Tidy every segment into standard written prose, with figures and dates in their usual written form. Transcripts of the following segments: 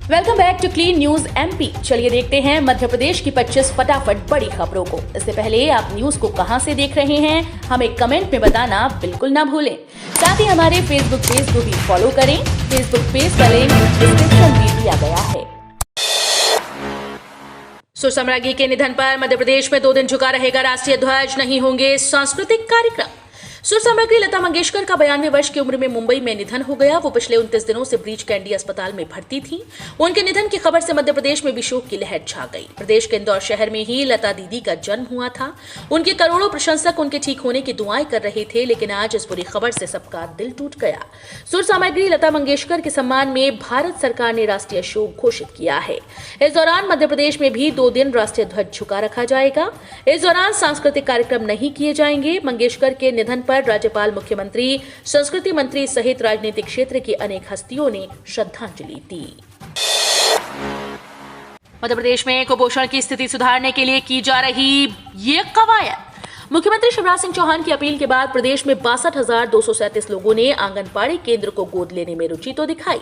Welcome back to clean news MP. चलिए देखते हैं मध्य प्रदेश की 25 फटाफट बड़ी खबरों को। इससे पहले आप न्यूज को कहां से देख रहे हैं हमें कमेंट में बताना बिल्कुल ना भूलें। साथ ही हमारे फेसबुक पेज को भी फॉलो करें। फेसबुक पेज का लिंक डिस्क्रिप्शन में दिया गया है। सुर सम्राज्ञी के निधन पर मध्य प्रदेश में 2 दिन झुका रहेगा राष्ट्रीय ध्वज, नहीं होंगे सांस्कृतिक कार्यक्रम। सुर सम्राज्ञी लता मंगेशकर का 92 वर्ष की उम्र में मुंबई में निधन हो गया। वो पिछले 29 दिनों से ब्रीच कैंडी अस्पताल में भर्ती थी। उनके निधन की खबर से मध्य प्रदेश में भी शोक की लहर छा गई। प्रदेश के इंदौर शहर में ही लता दीदी का जन्म हुआ था। उनके करोड़ों प्रशंसक उनके ठीक होने की दुआएं कर रहे थे, लेकिन आज इस बुरी खबर से सबका दिल टूट गया। सुर सामग्री लता मंगेशकर के सम्मान में भारत सरकार ने राष्ट्रीय शोक घोषित किया है। इस दौरान मध्य प्रदेश में भी 2 दिन राष्ट्रीय ध्वज झुका रखा जाएगा। इस दौरान सांस्कृतिक कार्यक्रम नहीं किए जाएंगे। मंगेशकर के निधन पर राज्यपाल, मुख्यमंत्री, संस्कृति मंत्री सहित राजनीतिक क्षेत्र की अनेक हस्तियों ने श्रद्धांजलि दी। मध्य प्रदेश में कुपोषण की स्थिति सुधारने के लिए की जा रही ये कवायद। मुख्यमंत्री शिवराज सिंह चौहान की अपील के बाद प्रदेश में 62,237 लोगों ने आंगनबाड़ी केंद्र को गोद लेने में रुचि तो दिखाई,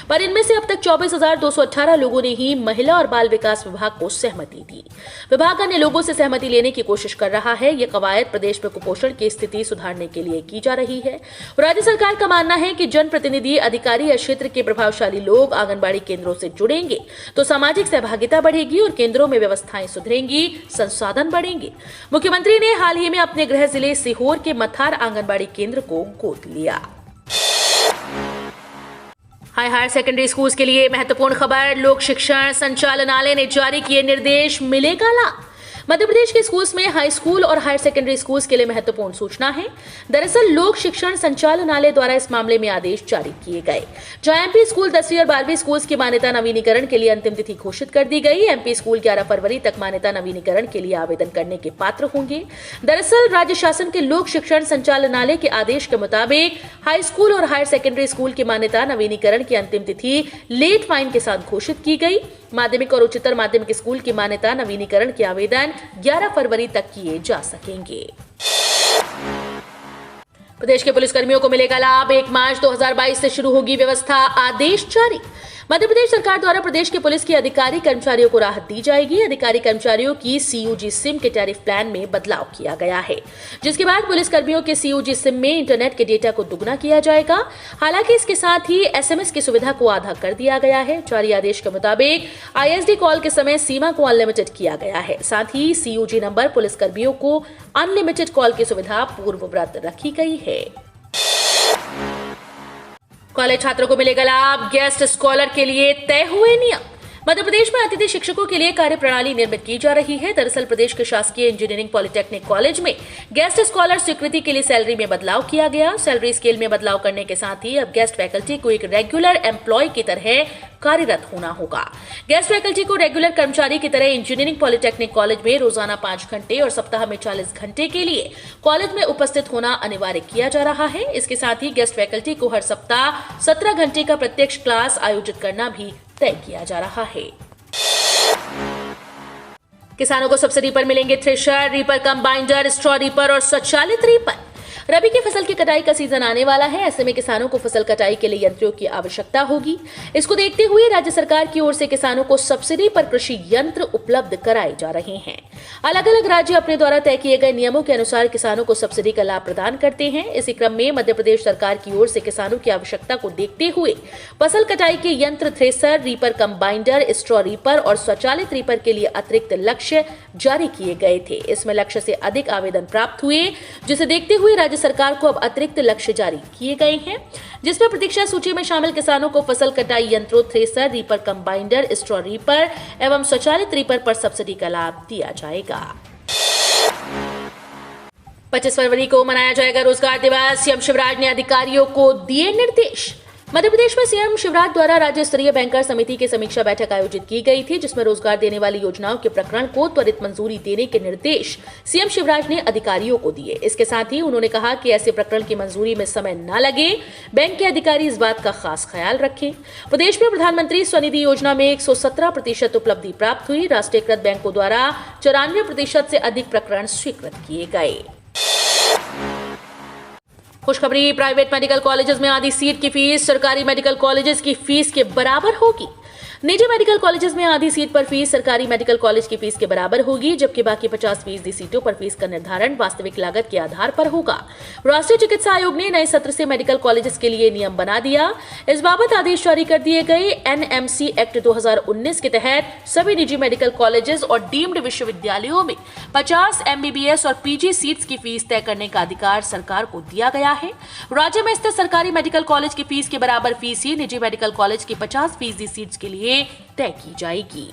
पर इनमें से अब तक 24,218 लोगों ने ही महिला और बाल विकास विभाग को सहमति दी। विभाग अन्य लोगों से सहमति लेने की कोशिश कर रहा है। ये कवायद प्रदेश में कुपोषण की स्थिति सुधारने के लिए की जा रही है। राज्य सरकार का मानना है कि जनप्रतिनिधि, अधिकारी या क्षेत्र के प्रभावशाली लोग आंगनबाड़ी केंद्रों से जुड़ेंगे तो सामाजिक सहभागिता बढ़ेगी और केंद्रों में व्यवस्थाएं सुधरेंगी, संसाधन बढ़ेंगे। मुख्यमंत्री ने हाल ही में अपने गृह जिले सीहोर के मथार आंगनबाड़ी केंद्र को गोद लिया। हायर सेकेंडरी स्कूल के लिए महत्वपूर्ण खबर। लोक शिक्षण संचालनालय ने जारी किए निर्देश, मिलेगा लाभ। मध्य प्रदेश के स्कूल्स में हाई स्कूल और हायर सेकेंडरी स्कूल्स के लिए महत्वपूर्ण सूचना है। दरअसल लोक शिक्षण संचालनालय द्वारा इस मामले में आदेश जारी किए गए। जहां एमपी स्कूल 10वीं और 12वीं स्कूल्स की मान्यता नवीनीकरण के लिए अंतिम तिथि घोषित कर दी गई। एमपी स्कूल 11 फरवरी तक मान्यता नवीनीकरण के लिए आवेदन करने के पात्र होंगे। दरअसल राज्य शासन के लोक शिक्षण संचालनालय के आदेश के मुताबिक हाई स्कूल और हायर सेकेंडरी स्कूल की मान्यता नवीनीकरण की अंतिम तिथि लेट फाइन के साथ घोषित की गई। माध्यमिक और उच्चतर माध्यमिक स्कूल की मान्यता नवीनीकरण के आवेदन 11 फरवरी तक किए जा सकेंगे। प्रदेश के पुलिसकर्मियों को मिलेगा लाभ। 1 मार्च 2022 से शुरू होगी व्यवस्था, आदेश जारी। मध्य प्रदेश सरकार द्वारा प्रदेश के पुलिस के अधिकारी कर्मचारियों को राहत दी जाएगी। अधिकारी कर्मचारियों की सीयूजी सिम के टैरिफ प्लान में बदलाव किया गया है, जिसके बाद पुलिस कर्मियों के सीयूजी सिम में इंटरनेट के डेटा को दुगना किया जाएगा। हालांकि इसके साथ ही एसएमएस की सुविधा को आधा कर दिया गया है। जारी आदेश के मुताबिक आईएसडी कॉल के समय सीमा को अनलिमिटेड किया गया है। साथ ही सीयूजी नंबर पुलिस कर्मियों को अनलिमिटेड कॉल की सुविधा पूर्ववत रखी गई है। कॉलेज छात्रों को मिलेगा लाभ। गेस्ट स्कॉलर के लिए तय हुए नियम। मध्य प्रदेश में अतिथि शिक्षकों के लिए कार्यप्रणाली निर्मित की जा रही है। दरअसल प्रदेश के शासकीय इंजीनियरिंग पॉलिटेक्निक कॉलेज में गेस्ट स्कॉलर स्वीकृति के लिए सैलरी में बदलाव किया गया। सैलरी स्केल में बदलाव करने के साथ ही अब गेस्ट फैकल्टी को एक रेगुलर एम्प्लॉय की तरह कार्यरत होना होगा। गेस्ट फैकल्टी को रेगुलर कर्मचारी की तरह इंजीनियरिंग पॉलिटेक्निक कॉलेज में रोजाना 5 घंटे और सप्ताह में 40 घंटे के लिए कॉलेज में उपस्थित होना अनिवार्य किया जा रहा है। इसके साथ ही गेस्ट फैकल्टी को हर सप्ताह 17 घंटे का प्रत्यक्ष क्लास आयोजित करना भी तय किया जा रहा है। किसानों को सब्सिडी पर मिलेंगे थ्रेशर, रीपर कम बाइंडर, स्ट्रॉ रीपर और स्वचालित रीपर। रबी की फसल की कटाई का सीजन आने वाला है। ऐसे में किसानों को फसल कटाई के लिए यंत्रों की आवश्यकता होगी। इसको देखते हुए राज्य सरकार की ओर से किसानों को सब्सिडी पर कृषि यंत्र उपलब्ध कराए जा रहे हैं। अलग अलग राज्य अपने द्वारा तय किए गए नियमों के अनुसार किसानों को सब्सिडी का लाभ प्रदान करते हैं। इसी क्रम में मध्य प्रदेश सरकार की ओर से किसानों की आवश्यकता को देखते हुए फसल कटाई के यंत्र थ्रेसर, रीपर कम बाइंडर, स्ट्रॉ रीपर और स्वचालित रीपर के लिए अतिरिक्त लक्ष्य जारी किए गए थे। इसमें लक्ष्य से अधिक आवेदन प्राप्त हुए, जिसे देखते हुए राज्य सरकार को अब अतिरिक्त लक्ष्य जारी किए गए हैं, जिसमें प्रतीक्षा सूची में शामिल किसानों को फसल कटाई यंत्रों थ्रेसर, रीपर कम बाइंडर, स्ट्रॉ रीपर एवं स्वचालित रीपर पर सब्सिडी का लाभ दिया जाएगा। 25 फरवरी को मनाया जाएगा रोजगार दिवस। सीएम शिवराज ने अधिकारियों को दिए निर्देश। मध्य प्रदेश में सीएम शिवराज द्वारा राज्य स्तरीय बैंकर समिति की समीक्षा बैठक आयोजित की गई थी, जिसमें रोजगार देने वाली योजनाओं के प्रकरण को त्वरित मंजूरी देने के निर्देश सीएम शिवराज ने अधिकारियों को दिए। इसके साथ ही उन्होंने कहा कि ऐसे प्रकरण की मंजूरी में समय न लगे, बैंक के अधिकारी इस बात का खास ख्याल रखें। प्रदेश में प्रधानमंत्री स्वनिधि योजना में 117% उपलब्धि प्राप्त हुई। राष्ट्रीयकृत बैंकों द्वारा 94% से अधिक प्रकरण स्वीकृत किए गए। खुशखबरी, प्राइवेट मेडिकल कॉलेजेस में आधी सीट की फीस सरकारी मेडिकल कॉलेजेस की फीस के बराबर होगी। निजी मेडिकल कॉलेजेस में आधी सीट पर फीस सरकारी मेडिकल कॉलेज की फीस के बराबर होगी, जबकि बाकी 50% सीटों पर फीस का निर्धारण वास्तविक लागत के आधार पर होगा। राष्ट्रीय चिकित्सा आयोग ने नए सत्र से मेडिकल कॉलेजेस के लिए नियम बना दिया। इस बाबत आदेश जारी कर दिए गए। एनएमसी एक्ट 2019 के तहत सभी निजी मेडिकल कॉलेजेस और डीम्ड विश्वविद्यालयों में 50 एमबीबीएस और पीजी सीट्स की फीस तय करने का अधिकार सरकार को दिया गया है। राज्य में स्थित सरकारी मेडिकल कॉलेज की फीस के बराबर फीस ही निजी मेडिकल कॉलेज की 50% सीट्स के लिए तय की जाएगी।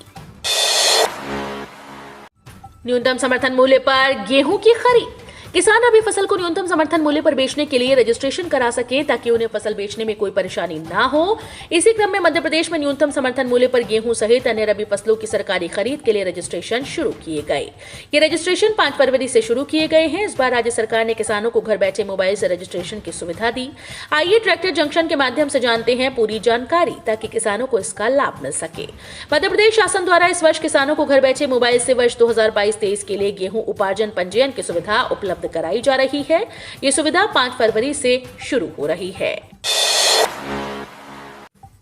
न्यूनतम समर्थन मूल्य पर गेहूं की खरीद। किसान रबी फसल को न्यूनतम समर्थन मूल्य पर बेचने के लिए रजिस्ट्रेशन करा सकें ताकि उन्हें फसल बेचने में कोई परेशानी ना हो। इसी क्रम में मध्य प्रदेश में न्यूनतम समर्थन मूल्य पर गेहूं सहित अन्य रबी फसलों की सरकारी खरीद के लिए रजिस्ट्रेशन शुरू किए गए। ये रजिस्ट्रेशन 5 फरवरी से शुरू किए गए हैं। इस बार राज्य सरकार ने किसानों को घर बैठे मोबाइल से रजिस्ट्रेशन की सुविधा दी। आइए ट्रैक्टर जंक्शन के माध्यम से जानते हैं पूरी जानकारी ताकि किसानों को इसका लाभ मिल सके। मध्य प्रदेश शासन द्वारा इस वर्ष किसानों को घर बैठे मोबाइल से वर्ष 2022-23 के लिए गेहूं उपार्जन पंजीयन की सुविधा उपलब्ध कराई जा रही है। ये सुविधा 5 फरवरी से शुरू हो रही है।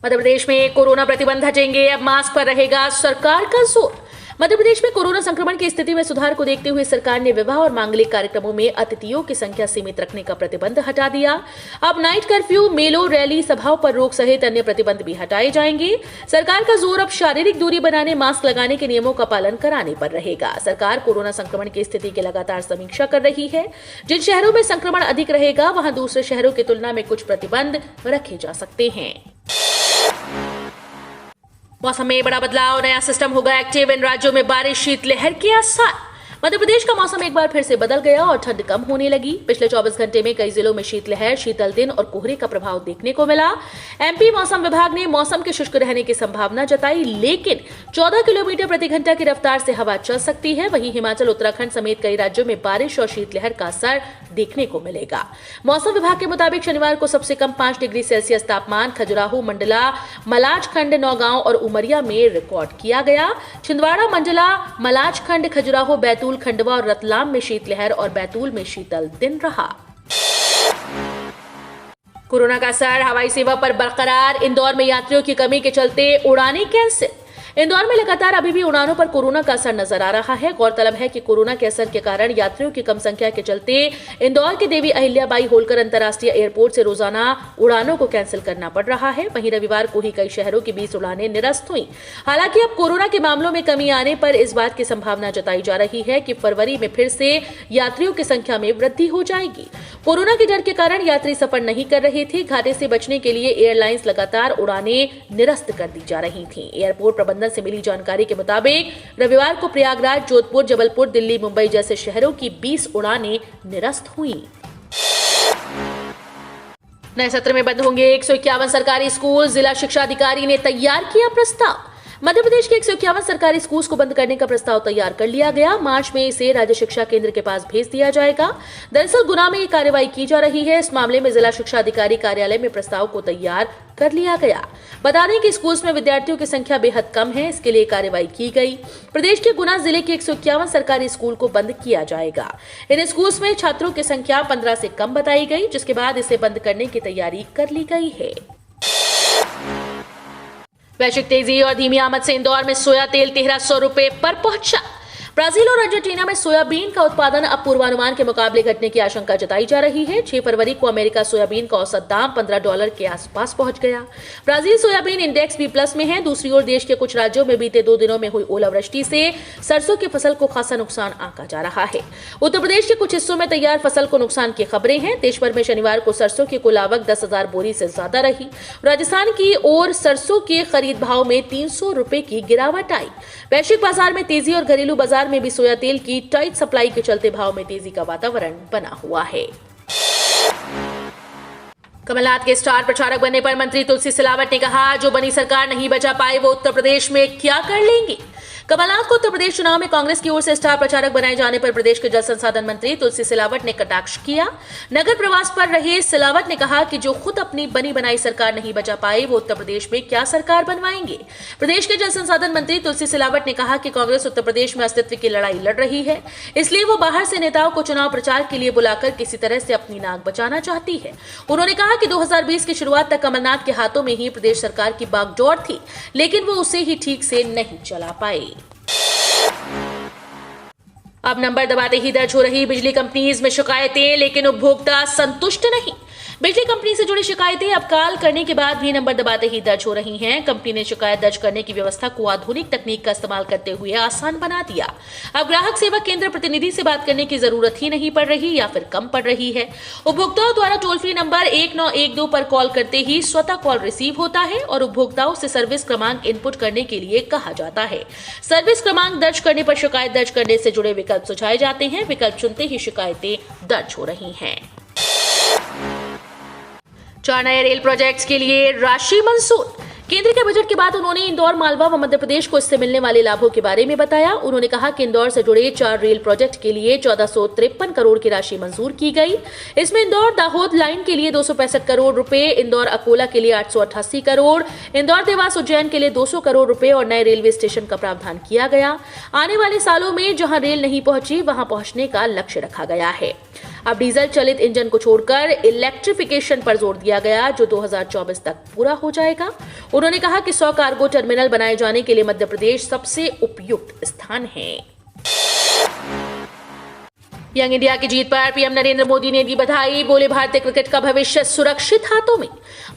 मध्य प्रदेश में कोरोना प्रतिबंध हटेंगे, अब मास्क पर रहेगा सरकार का जोर। मध्य प्रदेश में कोरोना संक्रमण की स्थिति में सुधार को देखते हुए सरकार ने विवाह और मांगलिक कार्यक्रमों में अतिथियों की संख्या सीमित रखने का प्रतिबंध हटा दिया। अब नाइट कर्फ्यू, मेलों, रैली, सभाओं पर रोक सहित अन्य प्रतिबंध भी हटाए जाएंगे। सरकार का जोर अब शारीरिक दूरी बनाने, मास्क लगाने के नियमों का पालन कराने पर रहेगा। सरकार कोरोना संक्रमण की स्थिति की लगातार समीक्षा कर रही है। जिन शहरों में संक्रमण अधिक रहेगा वहां दूसरे शहरों की तुलना में कुछ प्रतिबंध रखे जा सकते हैं। मौसम में बड़ा बदलाव, नया सिस्टम होगा एक्टिव। इन राज्यों में बारिश, शीतलहर के आसार। मध्य प्रदेश का मौसम एक बार फिर से बदल गया और ठंड कम होने लगी। पिछले 24 घंटे में कई जिलों में शीतलहर, शीतल दिन और कोहरे का प्रभाव देखने को मिला। एमपी मौसम विभाग ने मौसम के शुष्क रहने की संभावना जताई, लेकिन 14 किलोमीटर प्रति घंटा की रफ्तार से हवा चल सकती है। वहीं हिमाचल, उत्तराखंड समेत कई राज्यों में बारिश और शीतलहर का असर देखने को मिलेगा। मौसम विभाग के मुताबिक शनिवार को सबसे कम 5 डिग्री सेल्सियस तापमान खजुराहो, मंडला, मलाजखंड, नौगांव और उमरिया में रिकॉर्ड किया गया। छिंदवाड़ा, मंडला, मलाजखंड, खजुराहो, बैतूल, खंडवा और रतलाम में शीतलहर और बैतूल में शीतल दिन रहा। कोरोना का असर हवाई सेवा पर बरकरार। इंदौर में यात्रियों की कमी के चलते उड़ानें कैंसिल। इंदौर में लगातार अभी भी उड़ानों पर कोरोना का असर नजर आ रहा है। गौरतलब है कि कोरोना के असर के कारण यात्रियों की कम संख्या के चलते इंदौर के देवी अहिल्याबाई होलकर अंतर्राष्ट्रीय एयरपोर्ट से रोजाना उड़ानों को कैंसिल करना पड़ रहा है। वहीं रविवार को ही कई शहरों की 20 उड़ानें निरस्त हुई। हालांकि अब कोरोना के मामलों में कमी आने पर इस बात की संभावना जताई जा रही है कि फरवरी में फिर से यात्रियों की संख्या में वृद्धि हो जाएगी। कोरोना के डर के कारण यात्री सफर नहीं कर रहे थे। घाटे से बचने के लिए एयरलाइंस लगातार उड़ानें निरस्त कर दी जा रही थी। एयरपोर्ट प्रबंधन से मिली जानकारी के मुताबिक रविवार को प्रयागराज, जोधपुर, जबलपुर, दिल्ली, मुंबई जैसे शहरों की 20 उड़ानें निरस्त हुई। नए सत्र में बंद होंगे 151 सरकारी स्कूल। जिला शिक्षा अधिकारी ने तैयार किया प्रस्ताव। मध्य प्रदेश के 151 सरकारी स्कूल्स को बंद करने का प्रस्ताव तैयार कर लिया गया। मार्च में इसे राज्य शिक्षा केंद्र के पास भेज दिया जाएगा। दरअसल गुना में ये कार्रवाई की जा रही है। इस मामले में जिला शिक्षा अधिकारी कार्यालय में प्रस्ताव को तैयार कर लिया गया। बता दें कि स्कूल्स में विद्यार्थियों की संख्या बेहद कम है, इसके लिए कार्रवाई की गई। प्रदेश के गुना जिले के 151 सरकारी स्कूल को बंद किया जाएगा। इन स्कूल्स में छात्रों की संख्या 15 से कम बताई गई, जिसके बाद इसे बंद करने की तैयारी कर ली गई है। वैश्विक तेजी और धीमी आमद से इंदौर में सोया तेल 1300 रुपए पर पहुंचा। ब्राजील और अर्जेंटीना में सोयाबीन का उत्पादन अब पूर्वानुमान के मुकाबले घटने की आशंका जताई जा रही है। 6 फरवरी को अमेरिका सोयाबीन का औसत दाम $15 के आसपास पहुंच गया। ब्राजील सोयाबीन इंडेक्स B+ में है। दूसरी ओर देश के कुछ राज्यों में बीते 2 दिनों में हुई ओलावृष्टि से सरसों की फसल को खासा नुकसान आंका जा रहा है। उत्तर प्रदेश के कुछ हिस्सों में तैयार फसल को नुकसान की खबरें हैं। देश भर में शनिवार को सरसों की कुल आवक 10,000 बोरी से ज्यादा रही। राजस्थान की ओर सरसों के खरीद भाव में 300 रुपए की गिरावट आई। वैश्विक बाजार में तेजी और घरेलू बाजार में भी सोया तेल की टाइट सप्लाई के चलते भाव में तेजी का वातावरण बना हुआ है। कमलनाथ के स्टार प्रचारक बनने पर मंत्री तुलसी सिलावट ने कहा, जो बनी सरकार नहीं बचा पाए वो उत्तर प्रदेश में क्या कर लेंगे। कमलनाथ को उत्तर प्रदेश चुनाव में कांग्रेस की ओर से स्टार प्रचारक बनाए जाने पर प्रदेश के जल संसाधन मंत्री तुलसी सिलावट ने कटाक्ष किया। नगर प्रवास पर रहे सिलावट ने कहा कि जो खुद अपनी बनी बनाई सरकार नहीं बचा पाए वो उत्तर प्रदेश में क्या सरकार बनवाएंगे। प्रदेश के जल संसाधन मंत्री तुलसी सिलावट ने कहा कि कांग्रेस उत्तर प्रदेश में अस्तित्व की लड़ाई लड़ रही है, इसलिए वो बाहर से नेताओं को चुनाव प्रचार के लिए बुलाकर किसी तरह से अपनी नाक बचाना चाहती है। उन्होंने कहा कि 2020 की शुरुआत तक कमलनाथ के हाथों में ही प्रदेश सरकार की बागडोर थी, लेकिन वो उसे ही ठीक से नहीं चला पाए। अब नंबर दबाते ही दर्ज हो रही बिजली कंपनीज में शिकायतें, लेकिन उपभोक्ता संतुष्ट नहीं। बिजली कंपनी से जुड़ी शिकायतें अब कॉल करने के बाद भी नंबर दबाते ही दर्ज हो रही हैं। कंपनी ने शिकायत दर्ज करने की व्यवस्था को आधुनिक तकनीक का इस्तेमाल करते हुए आसान बना दिया। अब ग्राहक सेवा केंद्र प्रतिनिधि से बात करने की जरूरत ही नहीं पड़ रही या फिर कम पड़ रही है। उपभोक्ताओं द्वारा टोल फ्री नंबर 1912 पर कॉल करते ही स्वतः कॉल रिसीव होता है और उपभोक्ताओं से सर्विस क्रमांक इनपुट करने के लिए कहा जाता है। सर्विस क्रमांक दर्ज करने पर शिकायत दर्ज करने से जुड़े विकल्प सुझाए जाते हैं। विकल्प चुनते ही शिकायतें दर्ज हो रही हैं। 4 नए रेल प्रोजेक्ट्स के लिए राशि मंजूर। केंद्र के बजट के बाद उन्होंने इंदौर, मालवा व मध्य प्रदेश को इससे मिलने वाले लाभों के बारे में बताया। उन्होंने कहा कि इंदौर से जुड़े 4 रेल प्रोजेक्ट के लिए 1453 करोड़ की राशि मंजूर की गई। इसमें इंदौर दाहोद लाइन के लिए 265 करोड़ रुपए, इंदौर अकोला के लिए 888 करोड़, इंदौर देवास उज्जैन के लिए 200 करोड़ रुपए और नए रेलवे स्टेशन का प्रावधान किया गया। आने वाले सालों में जहां रेल नहीं पहुंची वहां पहुंचने का लक्ष्य रखा गया है। अब डीजल चलित इंजन को छोड़कर इलेक्ट्रिफिकेशन पर जोर दिया गया, जो 2024 तक पूरा हो जाएगा। उन्होंने कहा कि 100 कार्गो टर्मिनल बनाए जाने के लिए मध्य प्रदेश सबसे उपयुक्त स्थान है। यंग इंडिया की जीत पर पीएम नरेंद्र मोदी ने दी बधाई। बोले, भारतीय क्रिकेट का भविष्य सुरक्षित हाथों में।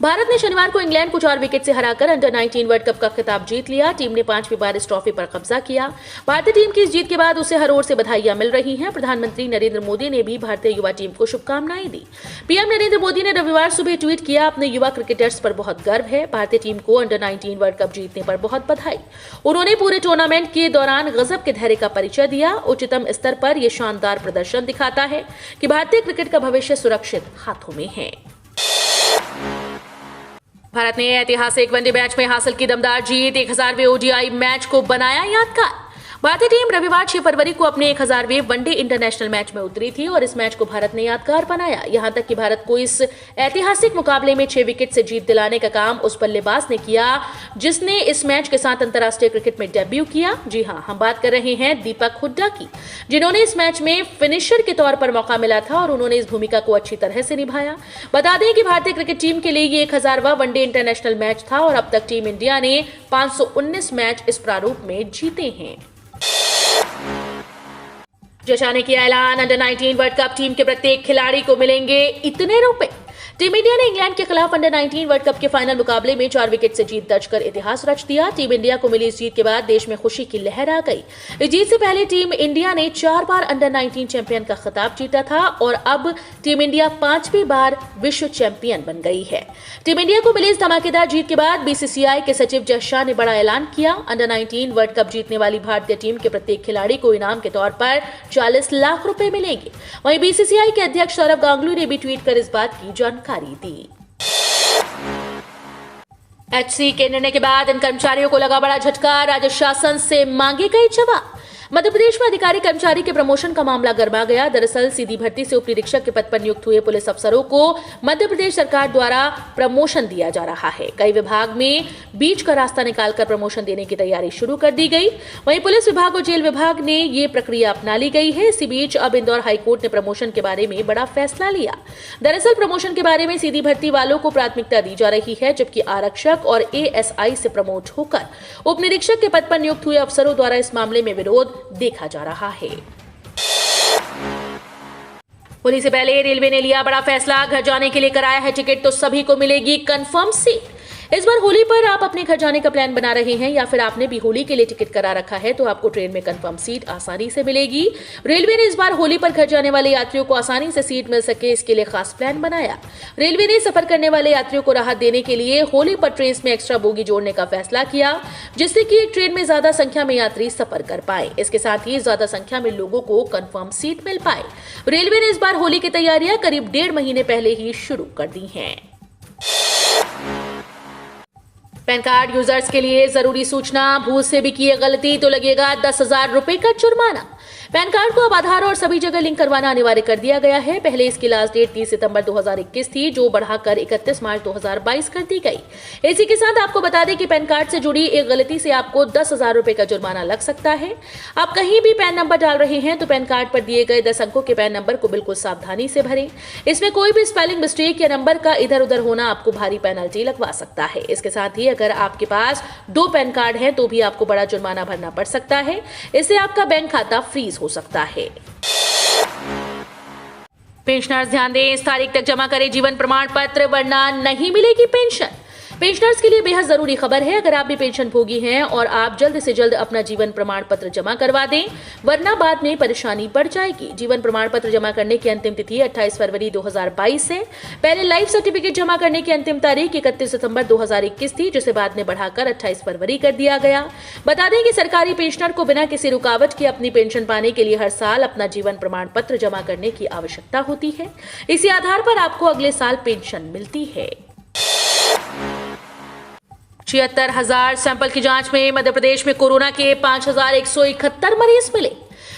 भारत ने शनिवार को इंग्लैंड को 4 विकेट से हराकर अंडर-19 वर्ल्ड कप का खिताब जीत लिया। टीम ने 5वीं बार इस ट्रॉफी पर कब्जा किया। भारतीय टीम की इस जीत के बाद उसे हर ओर से बधाइयां मिल रही हैं। प्रधानमंत्री नरेंद्र मोदी ने भी भारतीय युवा टीम को शुभकामनाएं दी। पीएम नरेंद्र मोदी ने रविवार सुबह ट्वीट किया, अपने युवा क्रिकेटर्स पर बहुत गर्व है। भारतीय टीम को अंडर-19 वर्ल्ड कप जीतने पर बहुत बधाई। उन्होंने पूरे टूर्नामेंट के दौरान गजब के धैर्य का परिचय दिया। उच्चतम स्तर पर यह शानदार प्रदर्शन दिखाता है कि भारतीय क्रिकेट का भविष्य सुरक्षित हाथों में है। भारत ने ऐतिहासिक वनडे मैच में हासिल की दमदार जीत। 1000वें ओडीआई मैच को बनाया यादगार। भारतीय टीम रविवार 6 फरवरी को अपने 1000वें वनडे इंटरनेशनल मैच में उतरी थी और इस मैच को भारत ने यादगार बनाया। यहां तक कि भारत को इस ऐतिहासिक मुकाबले में 6 विकेट से जीत दिलाने का काम उस बल्लेबाज ने किया जिसने इस मैच के साथ अंतर्राष्ट्रीय क्रिकेट में डेब्यू किया। जी हां, हम बात कर रहे हैं दीपक हुड्डा की, जिन्होंने इस मैच में फिनिशर के तौर पर मौका मिला था और उन्होंने इस भूमिका को अच्छी तरह से निभाया। बता दें कि भारतीय क्रिकेट टीम के लिए ये 1000वां वनडे इंटरनेशनल मैच था और अब तक टीम इंडिया ने 519 मैच इस प्रारूप में जीते हैं। जशा ने किया ऐलान, अंडर-19 वर्ल्ड कप टीम के प्रत्येक खिलाड़ी को मिलेंगे इतने रुपए। टीम इंडिया ने इंग्लैंड के खिलाफ अंडर-19 वर्ल्ड कप के फाइनल मुकाबले में 4 विकेट से जीत दर्ज कर इतिहास रच दिया। टीम इंडिया को मिली इस जीत के बाद देश में खुशी की लहर आ गई। इस जीत से पहले टीम इंडिया ने 4 बार अंडर-19 चैंपियन का खिताब जीता था और अब टीम इंडिया 5वीं बार विश्व चैंपियन बन गई है। टीम इंडिया को मिली इस धमाकेदार जीत के बाद बीसीसीआई के सचिव जशा ने बड़ा ऐलान किया। अंडर-19 वर्ल्ड कप जीतने वाली भारतीय टीम के प्रत्येक खिलाड़ी को इनाम के तौर पर 40 लाख रुपए मिलेंगे। वहीं बीसीसीआई के अध्यक्ष सौरव गांगुली ने भी ट्वीट कर इस बात की जानकारी दी। एचसी के निर्णय के बाद इन कर्मचारियों को लगा बड़ा झटका। राज्य शासन से मांगे गए जवाब। मध्य प्रदेश में अधिकारी कर्मचारी के प्रमोशन का मामला गर्मा गया। दरअसल सीधी भर्ती से उप निरीक्षक के पद पर नियुक्त हुए पुलिस अफसरों को मध्य प्रदेश सरकार द्वारा प्रमोशन दिया जा रहा है। कई विभाग में बीच का रास्ता निकालकर प्रमोशन देने की तैयारी शुरू कर दी गई। वहीं पुलिस विभाग और जेल विभाग ने ये प्रक्रिया अपना ली गई है। इसी बीच अब इंदौर हाईकोर्ट ने प्रमोशन के बारे में बड़ा फैसला लिया। दरअसल प्रमोशन के बारे में सीधी भर्ती वालों को प्राथमिकता दी जा रही है, जबकि आरक्षक और एएसआई से प्रमोट होकर उप निरीक्षक के पद पर नियुक्त हुए अफसरों द्वारा इस मामले में विरोध देखा जा रहा है। होली से पहले रेलवे ने लिया बड़ा फैसला। घर जाने के लिए कराया है टिकट तो सभी को मिलेगी कंफर्म सीट। इस बार होली पर आप अपने घर जाने का प्लान बना रहे हैं या फिर आपने भी होली के लिए टिकट करा रखा है तो आपको ट्रेन में कंफर्म सीट आसानी से मिलेगी। रेलवे ने इस बार होली पर घर जाने वाले यात्रियों को आसानी से सीट मिल सके, इसके लिए खास प्लान बनाया। रेलवे ने सफर करने वाले यात्रियों को राहत देने के लिए होली पर ट्रेन में एक्स्ट्रा बोगी जोड़ने का फैसला किया, जिससे कि एक ट्रेन में ज्यादा संख्या में यात्री सफर कर पाए। इसके साथ ही ज्यादा संख्या में लोगों को कंफर्म सीट मिल पाए। रेलवे ने इस बार होली की तैयारियां करीब 1.5 महीने पहले ही शुरू कर दी हैं। पैन कार्ड यूजर्स के लिए जरूरी सूचना, भूल से भी की है गलती तो लगेगा 10,000 रुपए का जुर्माना। पैन कार्ड को अब आधार और सभी जगह लिंक करवाना अनिवार्य कर दिया गया है। पहले इसकी लास्ट डेट 30 सितंबर 2021 थी, जो बढ़ाकर 31 मार्च 2022 कर दी गई। इसी के साथ आपको बता दें कि पैन कार्ड से जुड़ी एक गलती से आपको 10,000 रुपए का जुर्माना लग सकता है। आप कहीं भी पैन नंबर डाल रहे हैं तो पैन कार्ड पर दिए गए 10 अंकों के पैन नंबर को बिल्कुल सावधानी से भरें। इसमें कोई भी स्पेलिंग मिस्टेक या नंबर का इधर उधर होना आपको भारी पेनल्टी लगवा सकता है। इसके साथ ही अगर आपके पास 2 पैन कार्ड हैं तो भी आपको बड़ा जुर्माना भरना पड़ सकता है। इससे आपका बैंक खाता फ्रीज हो सकता है। पेंशनर्स ध्यान दें, इस तारीख तक जमा करें जीवन प्रमाण पत्र, वरना नहीं मिलेगी पेंशन। पेंशनर्स के लिए बेहद जरूरी खबर है। अगर आप भी पेंशन भोगी हैं और आप जल्द से जल्द अपना जीवन प्रमाण पत्र जमा करवा दें, वरना बाद में परेशानी बढ़ जाएगी। जीवन प्रमाण पत्र जमा करने की अंतिम तिथि 28 फरवरी 2022 है। पहले लाइफ सर्टिफिकेट जमा करने की अंतिम तारीख 31 सितंबर 2021 थी, जिसे बाद में बढ़ाकर 28 फरवरी कर दिया गया। बता दें कि सरकारी पेंशनर को बिना किसी रुकावट के अपनी पेंशन पाने के लिए हर साल अपना जीवन प्रमाण पत्र जमा करने की आवश्यकता होती है। इसी आधार पर आपको अगले साल पेंशन मिलती है। 76,000 सैंपल की जांच में मध्य प्रदेश में कोरोना के 5,171 मरीज मिले।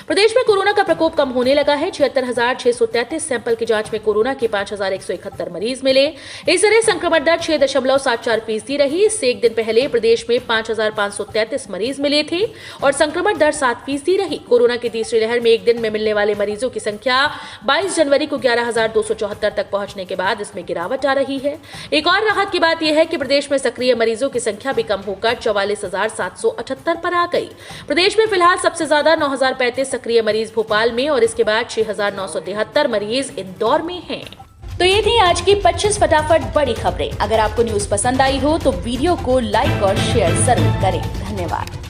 प्रदेश में कोरोना का प्रकोप कम होने लगा है। 76,633 सैंपल की जांच में कोरोना के 5,171 मरीज मिले। इस तरह संक्रमण दर 6.74% रही। इससे एक दिन पहले प्रदेश में 5,533 मरीज मिले थे और संक्रमण दर 7% रही। कोरोना की तीसरी लहर में एक दिन में मिलने वाले मरीजों की संख्या 22 जनवरी को 11,274 तक पहुंचने के बाद इसमें गिरावट आ रही है। एक और राहत की बात यह है कि प्रदेश में सक्रिय मरीजों की संख्या भी कम होकर 44,778 पर आ गई। प्रदेश में फिलहाल सबसे ज्यादा 9,035 सक्रिय मरीज भोपाल में और इसके बाद 6,973 मरीज इंदौर में हैं। तो ये थी आज की 25 फटाफट बड़ी खबरें। अगर आपको न्यूज पसंद आई हो तो वीडियो को लाइक और शेयर जरूर करें। धन्यवाद।